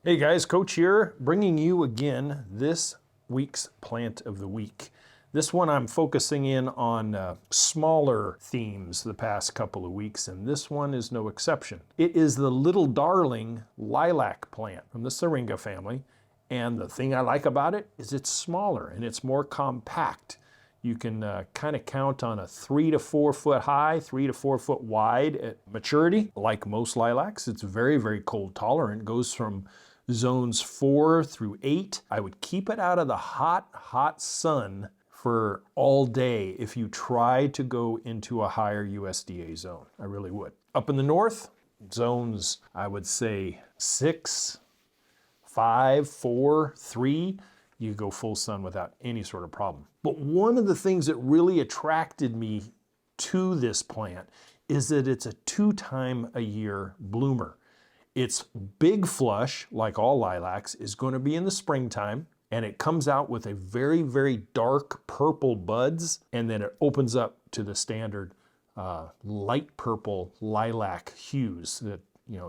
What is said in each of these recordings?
Hey guys, Coach here, bringing you again this week's plant of the week. This one I'm focusing in on smaller themes the past couple of weeks, and this one is no exception. It is the Little Darling Lilac plant from the Syringa family, and the thing I like about it is it's smaller and it's more compact. You can kind of count on a 3 to 4 foot high, 3 to 4 foot wide at maturity. Like most lilacs, it's very, very cold tolerant. It goes from zones 4 through 8. I would keep it out of the hot sun for all day if you try to go into a higher USDA zone. I really would. Up in the north, zones, I would say 6, 5, 4, 3, you go full sun without any sort of problem. But one of the things that really attracted me to this plant is that it's a 2-time-a-year bloomer. Its big flush, like all lilacs, is going to be in the springtime, and it comes out with a very, very dark purple buds, and then it opens up to the standard light purple lilac hues that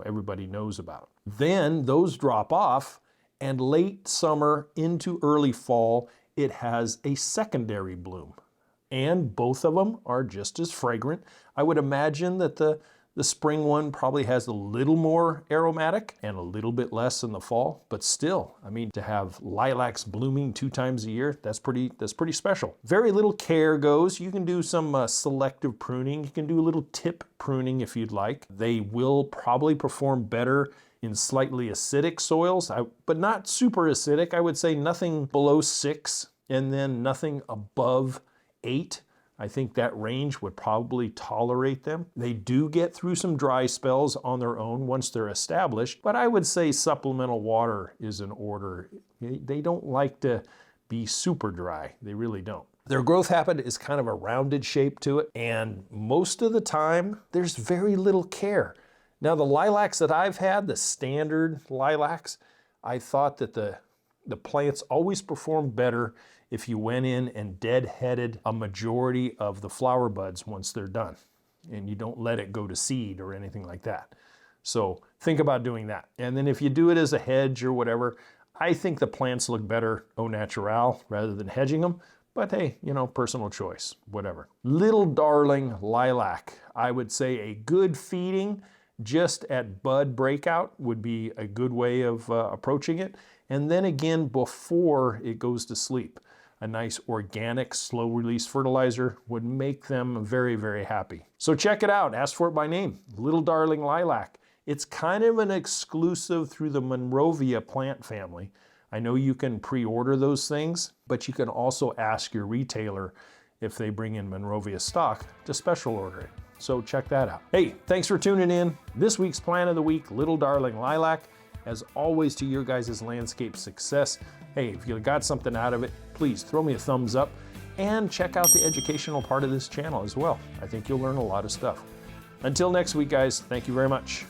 everybody knows about. Then those drop off, and late summer into early fall, it has a secondary bloom. And both of them are just as fragrant. I would imagine that the spring one probably has a little more aromatic and a little bit less in the fall, but still, I mean, to have lilacs blooming 2 times a year, that's pretty special. Very little care goes. You can do some selective pruning. You can do a little tip pruning if you'd like. They will probably perform better in slightly acidic soils, but not super acidic. I would say nothing below 6 and then nothing above 8. I think that range would probably tolerate them. They do get through some dry spells on their own once they're established, but I would say supplemental water is in order. They don't like to be super dry. They really don't. Their growth habit is kind of a rounded shape to it, and most of the time, there's very little care. Now, the lilacs that I've had, the standard lilacs, I thought that the plants always performed better if you went in and deadheaded a majority of the flower buds once they're done, and you don't let it go to seed or anything like that. So think about doing that. And then if you do it as a hedge or whatever, I think the plants look better au naturel rather than hedging them. But hey, personal choice, whatever. Little Darling Lilac, I would say a good feeding just at bud breakout would be a good way of approaching it. And then again, before it goes to sleep, a nice organic slow release fertilizer would make them very, very happy. So check it out, ask for it by name, Little Darling Lilac. It's kind of an exclusive through the Monrovia plant family. I know you can pre-order those things, but you can also ask your retailer if they bring in Monrovia stock to special order it. So check that out. Hey, thanks for tuning in. This week's plant of the week, Little Darling Lilac. As always, to your guys' landscape success. Hey, if you got something out of it, please throw me a thumbs up and check out the educational part of this channel as well. I think you'll learn a lot of stuff. Until next week, guys, thank you very much.